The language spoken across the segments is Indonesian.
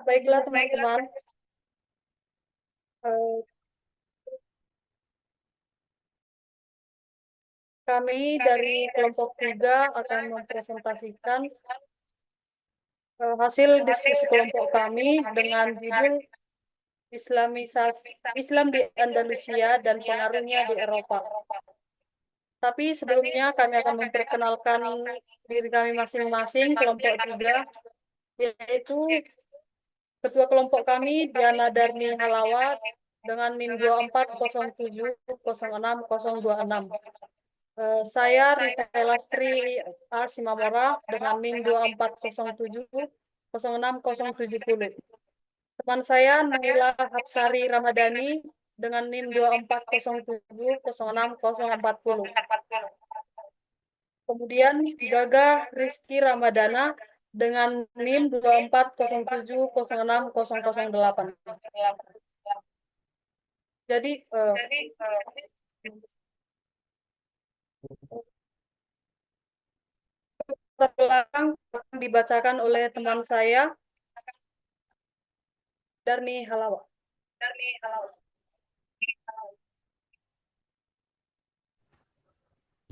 Baiklah teman-teman, Eh, kami dari kelompok 3 akan mempresentasikan hasil diskusi kelompok kami dengan judul Islamisasi Islam di Andalusia dan pengaruhnya di Eropa. Tapi sebelumnya kami akan memperkenalkan diri kami masing-masing kelompok 3, yaitu ketua kelompok kami Diana Darni Halawat dengan NIM 24070606. Saya Rita Elastri A. Simamora dengan NIM 24070670. Teman saya Naila Hapsari Ramadhani dengan NIM 24070640. Kemudian Gagah Rizky Ramadana dengan NIM 24070608. Jadi belakang akan dibacakan oleh teman saya Darni Halawa.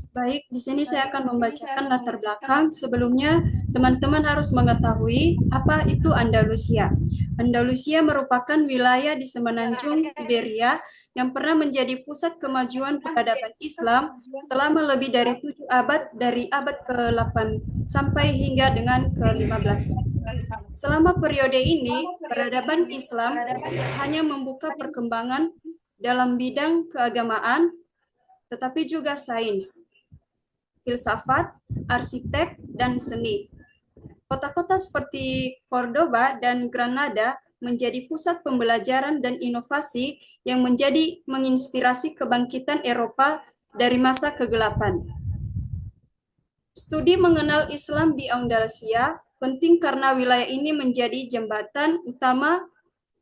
Baik, di sini saya akan membacakan latar belakang. Sebelumnya, teman-teman harus mengetahui apa itu Andalusia. Andalusia merupakan wilayah di semenanjung Iberia yang pernah menjadi pusat kemajuan peradaban Islam selama lebih dari 7 abad, dari abad ke-8 sampai hingga dengan ke-15. Selama periode ini, peradaban Islam hanya membuka perkembangan dalam bidang keagamaan, tetapi juga sains, filsafat, arsitek, dan seni. Kota-kota seperti Cordoba dan Granada menjadi pusat pembelajaran dan inovasi yang menginspirasi kebangkitan Eropa dari masa kegelapan. Studi mengenal Islam di Andalusia penting karena wilayah ini menjadi jembatan utama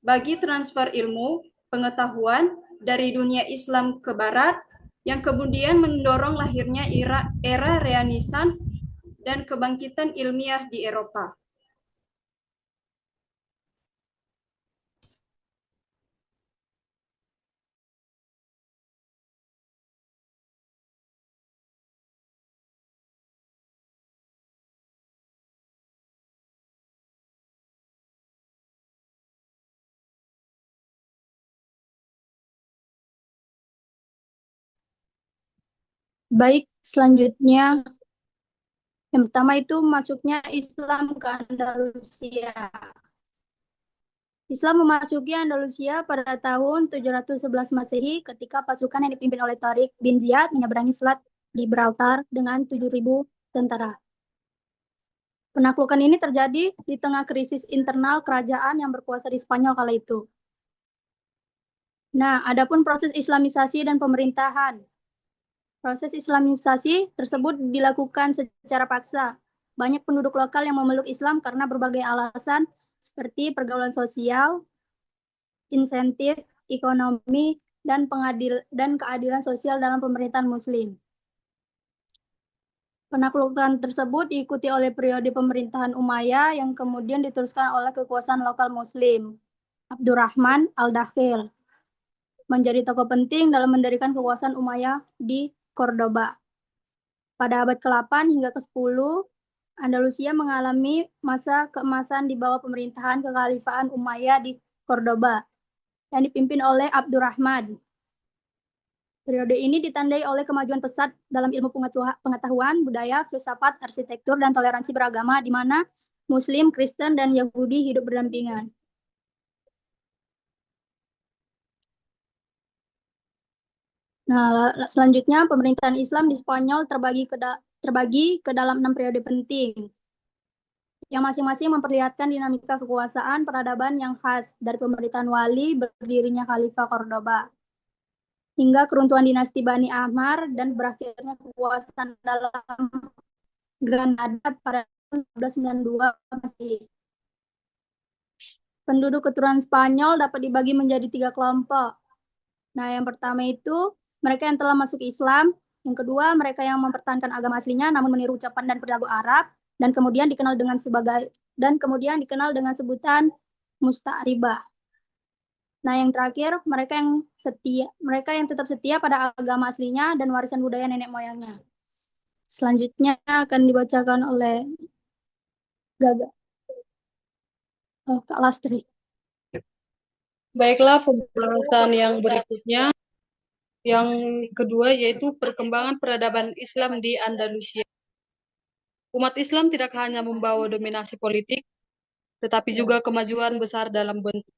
bagi transfer ilmu, pengetahuan dari dunia Islam ke Barat, yang kemudian mendorong lahirnya era Renaissance dan kebangkitan ilmiah di Eropa. Baik, selanjutnya yang pertama itu masuknya Islam ke Andalusia. Islam memasuki Andalusia pada tahun 711 Masehi ketika pasukan yang dipimpin oleh Tariq bin Ziyad menyeberangi Selat Gibraltar dengan 7.000 tentara. Penaklukan ini terjadi di tengah krisis internal kerajaan yang berkuasa di Spanyol kala itu. Nah, adapun proses Islamisasi dan pemerintahan. Proses Islamisasi tersebut dilakukan secara paksa. Banyak penduduk lokal yang memeluk Islam karena berbagai alasan seperti pergaulan sosial, insentif, ekonomi, dan keadilan sosial dalam pemerintahan Muslim. Penaklukan tersebut diikuti oleh periode pemerintahan Umayyah yang kemudian diteruskan oleh kekuasaan lokal Muslim. Abdurrahman al-Dakhil menjadi tokoh penting dalam mendirikan kekuasaan Umayyah di Cordoba. Pada abad ke-8 hingga ke-10, Andalusia mengalami masa keemasan di bawah pemerintahan kekhalifahan Umayyah di Cordoba yang dipimpin oleh Abdurrahman. Periode ini ditandai oleh kemajuan pesat dalam ilmu pengetahuan, budaya, filsafat, arsitektur, dan toleransi beragama di mana Muslim, Kristen, dan Yahudi hidup berdampingan. Nah, selanjutnya pemerintahan Islam di Spanyol terbagi ke dalam 6 periode penting, yang masing-masing memperlihatkan dinamika kekuasaan peradaban yang khas dari pemerintahan wali berdirinya Khalifah Cordoba hingga keruntuhan dinasti Bani Ahmar dan berakhirnya kekuasaan dalam Granada pada 1492 Masehi. Penduduk keturunan Spanyol dapat dibagi menjadi 3 kelompok. Nah, yang pertama itu mereka yang telah masuk Islam, yang kedua mereka yang mempertahankan agama aslinya namun meniru ucapan dan perilaku Arab, dan kemudian dikenal dengan sebutan musta'ribah. Nah, yang terakhir, mereka yang tetap setia pada agama aslinya dan warisan budaya nenek moyangnya. Selanjutnya akan dibacakan oleh Gaga. Kak Lastri. Baiklah, pembahasan yang berikutnya, yang kedua yaitu perkembangan peradaban Islam di Andalusia. Umat Islam tidak hanya membawa dominasi politik, tetapi juga kemajuan besar dalam bentuk.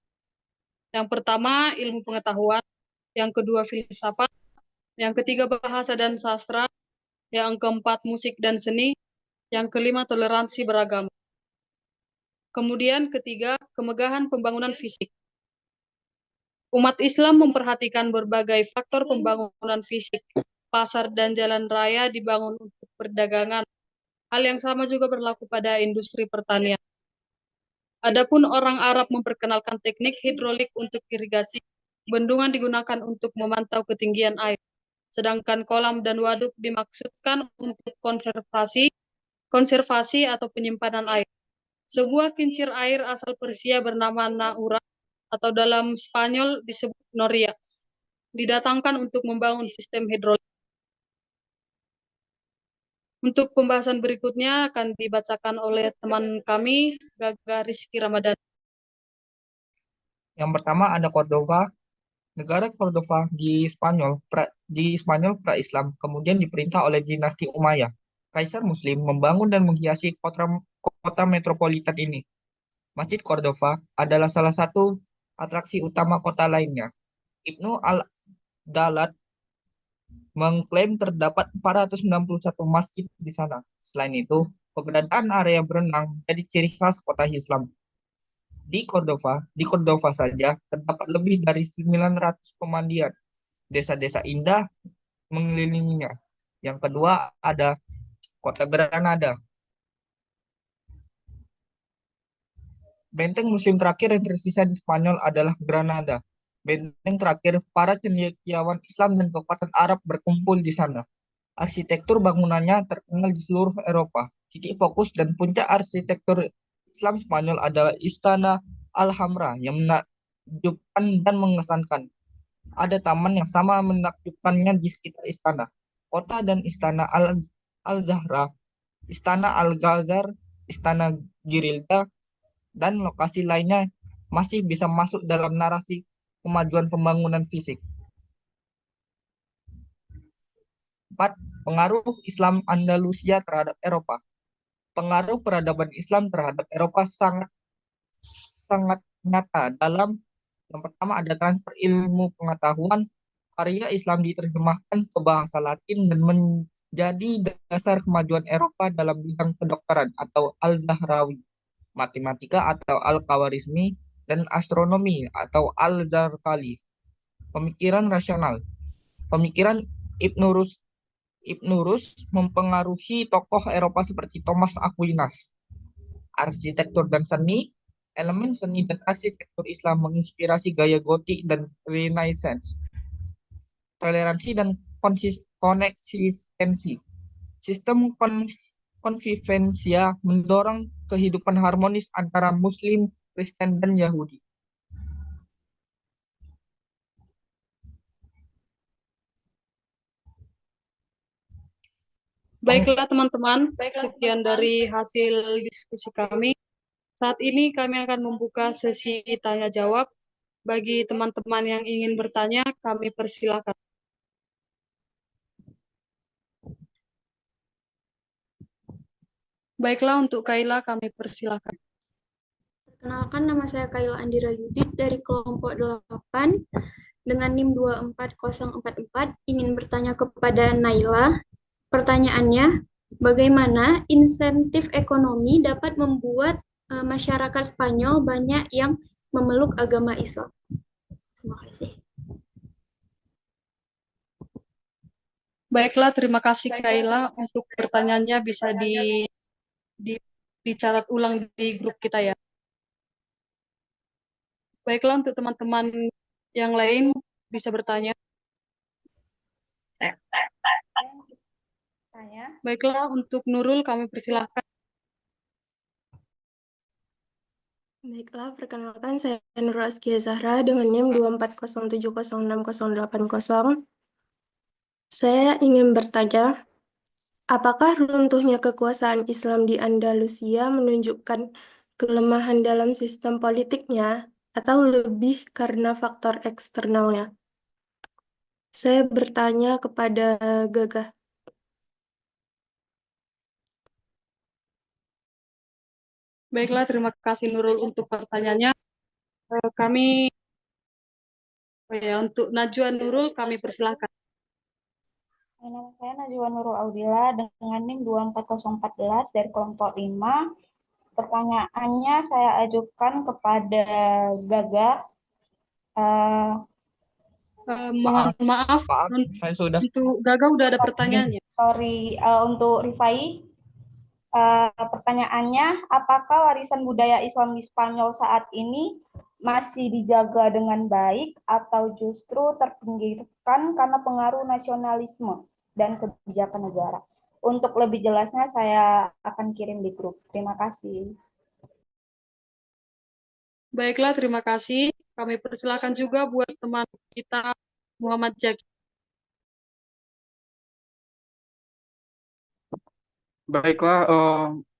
Yang pertama, ilmu pengetahuan. Yang kedua, filsafat. Yang ketiga, bahasa dan sastra. Yang keempat, musik dan seni. Yang kelima, toleransi beragama. Kemudian ketiga, kemegahan pembangunan fisik. Umat Islam memperhatikan berbagai faktor pembangunan fisik. Pasar dan jalan raya dibangun untuk perdagangan. Hal yang sama juga berlaku pada industri pertanian. Adapun orang Arab memperkenalkan teknik hidrolik untuk irigasi. Bendungan digunakan untuk memantau ketinggian air. Sedangkan kolam dan waduk dimaksudkan untuk konservasi atau penyimpanan air. Sebuah kincir air asal Persia bernama Naura atau dalam Spanyol disebut Noria didatangkan untuk membangun sistem hidrolik. Untuk pembahasan berikutnya akan dibacakan oleh teman kami, Gaga Rizky Ramadan. Yang pertama ada Cordova. Negara Cordova di Spanyol pra-Islam, kemudian diperintah oleh dinasti Umayyah. Kaisar Muslim membangun dan menghiasi kota metropolitan ini. Masjid Cordova adalah salah satu atraksi utama kota lainnya. Ibnu al-Dalat mengklaim terdapat 491 masjid di sana. Selain itu, keberadaan area berenang menjadi ciri khas kota Islam. Di Cordova saja terdapat lebih dari 900 pemandian. Desa-desa indah mengelilinginya. Yang kedua ada kota Granada. Benteng Muslim terakhir yang tersisa di Spanyol adalah Granada. Benteng terakhir para cendekiawan Islam dan kekuatan Arab berkumpul di sana. Arsitektur bangunannya terkenal di seluruh Eropa. Titik fokus dan puncak arsitektur Islam Spanyol adalah Istana Alhambra yang menakjubkan dan mengesankan. Ada taman yang sama menakjubkannya di sekitar istana. Kota dan Istana Al-Zahra, Istana Al-Ghazar, Istana Girilda, dan lokasi lainnya masih bisa masuk dalam narasi kemajuan pembangunan fisik. 4. Pengaruh Islam Andalusia terhadap Eropa. Pengaruh peradaban Islam terhadap Eropa sangat nyata dalam yang pertama ada transfer ilmu pengetahuan. Karya Islam diterjemahkan ke bahasa Latin dan menjadi dasar kemajuan Eropa dalam bidang kedokteran atau Al-Zahrawi, matematika atau Al-Khawarizmi, dan astronomi atau Al-Zarqali. Pemikiran rasional. Pemikiran Ibn Rus mempengaruhi tokoh Eropa seperti Thomas Aquinas. Arsitektur dan seni. Elemen seni dan arsitektur Islam menginspirasi gaya Gotik dan Renaissance. Toleransi dan koneksistensi. Sistem konvivensia mendorong kehidupan harmonis antara Muslim, Kristen, dan Yahudi. Baiklah teman-teman, sekian dari hasil diskusi kami. Saat ini kami akan membuka sesi tanya jawab. Bagi teman-teman yang ingin bertanya, kami persilakan. Baiklah, untuk Kaila kami persilakan. Perkenalkan, nama saya Kaila Andira Yudit dari kelompok 8 dengan NIM 24044, ingin bertanya kepada Naila. Pertanyaannya, bagaimana insentif ekonomi dapat membuat masyarakat Spanyol banyak yang memeluk agama Islam? Terima kasih. Baiklah, terima kasih Kaila. Untuk pertanyaannya bisa dicatat ulang di grup kita ya. Baiklah, untuk teman-teman yang lain bisa bertanya. Baiklah, untuk Nurul kami persilahkan. Baiklah, perkenalkan saya Nurul Askia Zahra dengan NIM 240706080. Saya ingin bertanya, apakah runtuhnya kekuasaan Islam di Andalusia menunjukkan kelemahan dalam sistem politiknya atau lebih karena faktor eksternalnya? Saya bertanya kepada Gagah. Baiklah, terima kasih Nurul untuk pertanyaannya. Kami untuk Najwa Nurul kami persilahkan. Nama saya Najwa Nurul Audila dengan NIM 24014 dari kelompok 5. Pertanyaannya saya ajukan kepada Gaga. Mohon maaf, saya sudah. untuk Gaga udah ada pertanyaannya. Untuk Rifai. Pertanyaannya, apakah warisan budaya Islam di Spanyol saat ini masih dijaga dengan baik atau justru terpinggirkan karena pengaruh nasionalisme dan kebijakan negara? Untuk lebih jelasnya saya akan kirim di grup. Terima kasih. Baiklah, terima kasih. Kami persilakan juga buat teman kita Muhammad Jaki. Baiklah,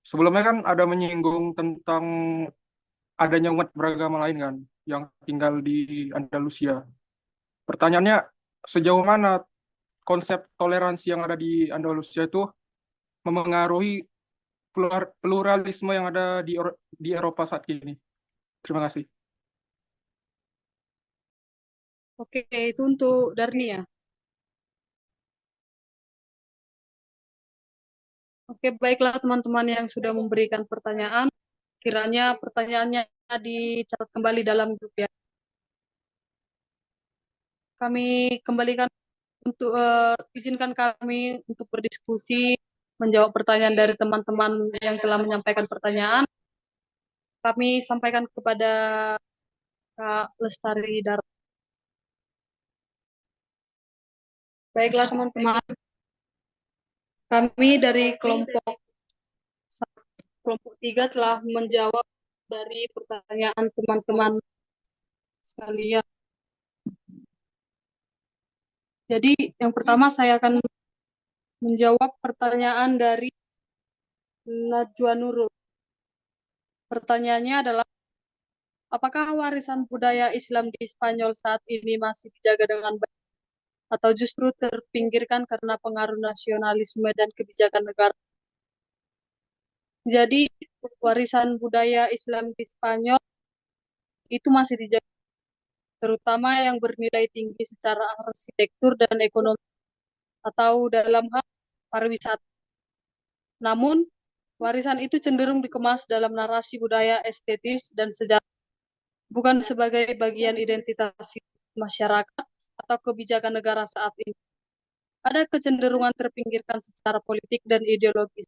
sebelumnya kan ada menyinggung tentang adanya umat beragama lain kan yang tinggal di Andalusia. Pertanyaannya, sejauh mana konsep toleransi yang ada di Andalusia itu memengaruhi pluralisme yang ada di Eropa saat ini? Terima kasih. Oke, itu untuk Darni ya. Oke, baiklah teman-teman yang sudah memberikan pertanyaan. Kiranya pertanyaannya dicatat kembali dalam grup ya. Kami kembalikan untuk izinkan kami untuk berdiskusi, menjawab pertanyaan dari teman-teman yang telah menyampaikan pertanyaan. Kami sampaikan kepada Kak Lestari Dar. Baiklah teman-teman, kami dari kelompok 3 telah menjawab dari pertanyaan teman-teman sekalian. Jadi yang pertama saya akan menjawab pertanyaan dari Najwa Nurul. Pertanyaannya adalah, apakah warisan budaya Islam di Spanyol saat ini masih dijaga dengan baik atau justru terpinggirkan karena pengaruh nasionalisme dan kebijakan negara? Jadi warisan budaya Islam di Spanyol itu masih dijaga, terutama yang bernilai tinggi secara arsitektur dan ekonomi atau dalam hal pariwisata. Namun, warisan itu cenderung dikemas dalam narasi budaya estetis dan sejarah, bukan sebagai bagian identitas masyarakat atau kebijakan negara saat ini. Ada kecenderungan terpinggirkan secara politik dan ideologis,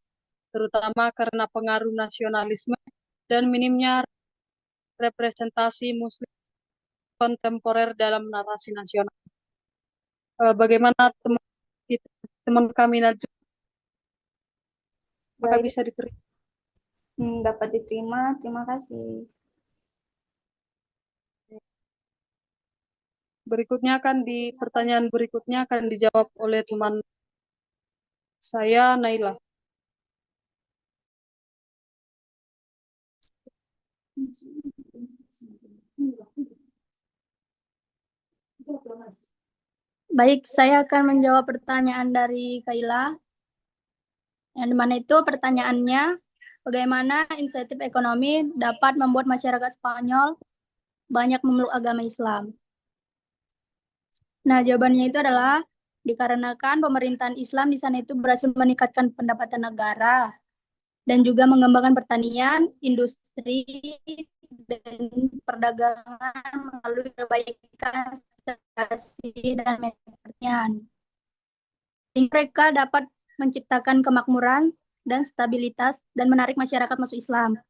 terutama karena pengaruh nasionalisme dan minimnya representasi Muslim kontemporer dalam narasi nasional. Bagaimana teman kami Najwa? Apakah bisa diterima? Dapat diterima, terima kasih. Pertanyaan berikutnya akan dijawab oleh teman saya, Naila. Baik, saya akan menjawab pertanyaan dari Kaila. Yang dimana itu pertanyaannya, bagaimana insentif ekonomi dapat membuat masyarakat Spanyol banyak memeluk agama Islam? Nah, jawabannya itu adalah dikarenakan pemerintahan Islam di sana itu berhasil meningkatkan pendapatan negara dan juga mengembangkan pertanian, industri, dan perdagangan melalui perbaikan strategi dan manajemen pertanian. Mereka dapat menciptakan kemakmuran dan stabilitas dan menarik masyarakat masuk Islam.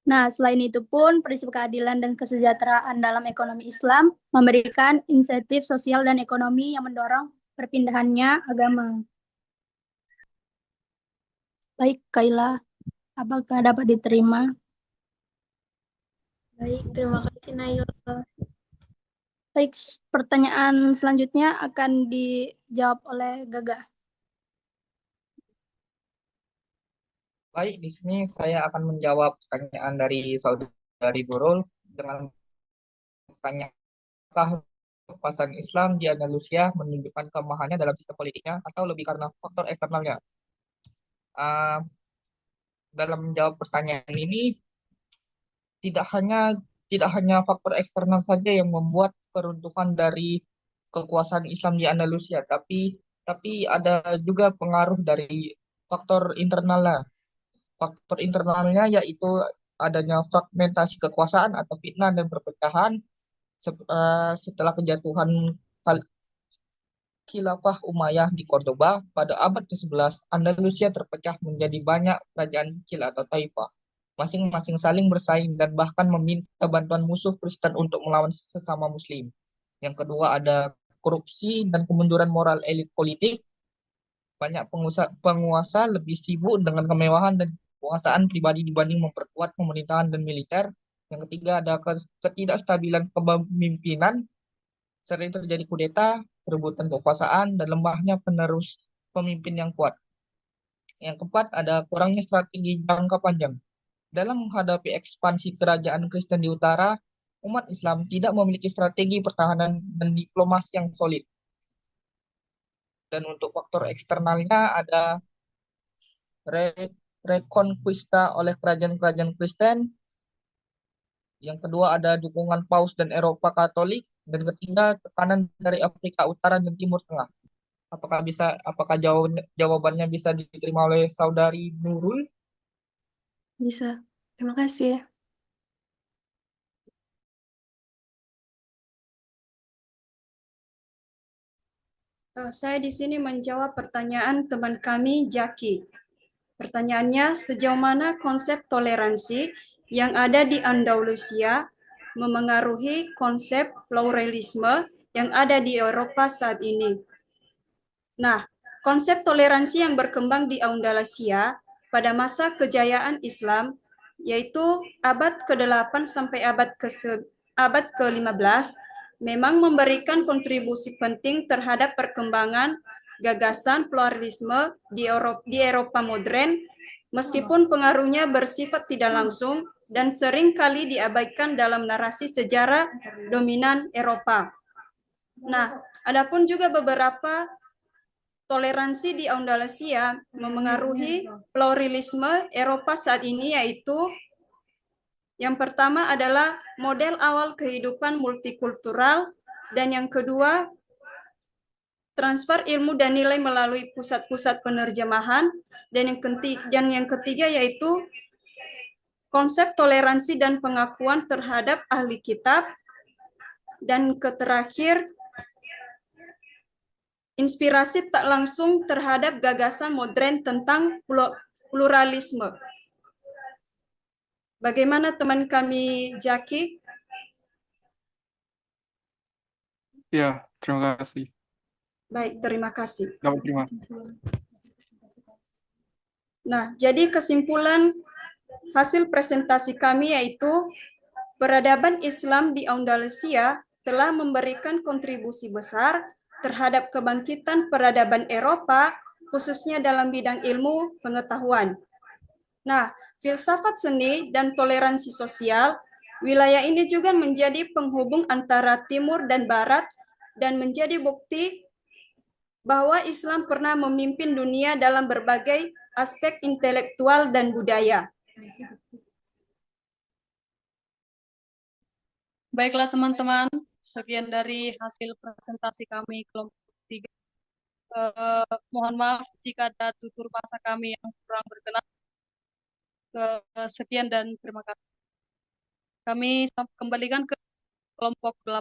Nah, selain itu pun prinsip keadilan dan kesejahteraan dalam ekonomi Islam memberikan insentif sosial dan ekonomi yang mendorong perpindahannya agama. Baik, Kaila, apakah dapat diterima? Baik, terima kasih Naila. Baik, pertanyaan selanjutnya akan dijawab oleh Gaga. Baik, di sini saya akan menjawab pertanyaan dari saudari Nurul dengan bertanya, apakah kekuasaan Islam di Andalusia menunjukkan kelemahannya dalam sistem politiknya atau lebih karena faktor eksternalnya? Ah, dalam menjawab pertanyaan ini, tidak hanya tidak hanya faktor eksternal saja yang membuat keruntuhan dari kekuasaan Islam di Andalusia, tapi ada juga pengaruh dari faktor internalnya. Faktor internalnya yaitu adanya fragmentasi kekuasaan atau fitnah dan perpecahan setelah kejatuhan Khilafah Umayyah di Cordoba pada abad ke-11, Andalusia terpecah menjadi banyak kerajaan kecil atau taifah, masing-masing saling bersaing dan bahkan meminta bantuan musuh Kristen untuk melawan sesama Muslim. Yang kedua ada korupsi dan kemunduran moral elit politik. Banyak penguasa lebih sibuk dengan kemewahan dan kekuasaan pribadi dibanding memperkuat pemerintahan dan militer. Yang ketiga ada ketidakstabilan kepemimpinan, sering terjadi kudeta, perebutan kekuasaan, dan lemahnya penerus pemimpin yang kuat. Yang keempat, ada kurangnya strategi jangka panjang. Dalam menghadapi ekspansi kerajaan Kristen di utara, umat Islam tidak memiliki strategi pertahanan dan diplomasi yang solid. Dan untuk faktor eksternalnya ada reconquista oleh kerajaan-kerajaan Kristen. Yang kedua ada dukungan Paus dan Eropa Katolik. Dan ketiga, tekanan dari Afrika Utara dan Timur Tengah. Apakah jawabannya bisa diterima oleh saudari Nurul? Bisa. Terima kasih. Saya di sini menjawab pertanyaan teman kami, Jaki. Pertanyaannya, sejauh mana konsep toleransi yang ada di Andalusia memengaruhi konsep pluralisme yang ada di Eropa saat ini? Nah, konsep toleransi yang berkembang di Andalusia pada masa kejayaan Islam, yaitu abad ke-8 sampai abad ke-15, memang memberikan kontribusi penting terhadap perkembangan gagasan pluralisme di Eropa modern, meskipun pengaruhnya bersifat tidak langsung dan sering kali diabaikan dalam narasi sejarah dominan Eropa. Nah, adapun juga beberapa toleransi di Andalusia memengaruhi pluralisme Eropa saat ini, yaitu yang pertama adalah model awal kehidupan multikultural, dan yang kedua transfer ilmu dan nilai melalui pusat-pusat penerjemahan, dan yang ketiga yaitu konsep toleransi dan pengakuan terhadap ahli kitab, dan terakhir inspirasi tak langsung terhadap gagasan modern tentang pluralisme. Bagaimana teman kami Jaki? Ya, terima kasih. Baik, terima kasih. Dapat terima. Nah, jadi kesimpulan hasil presentasi kami yaitu peradaban Islam di Andalusia telah memberikan kontribusi besar terhadap kebangkitan peradaban Eropa, khususnya dalam bidang ilmu pengetahuan. Nah, filsafat seni dan toleransi sosial, wilayah ini juga menjadi penghubung antara timur dan barat dan menjadi bukti bahwa Islam pernah memimpin dunia dalam berbagai aspek intelektual dan budaya. Baiklah teman-teman, sekian dari hasil presentasi kami kelompok 3. Mohon maaf jika ada tutur bahasa kami yang kurang berkenan. Sekian dan terima kasih. Kami kembalikan ke kelompok 8.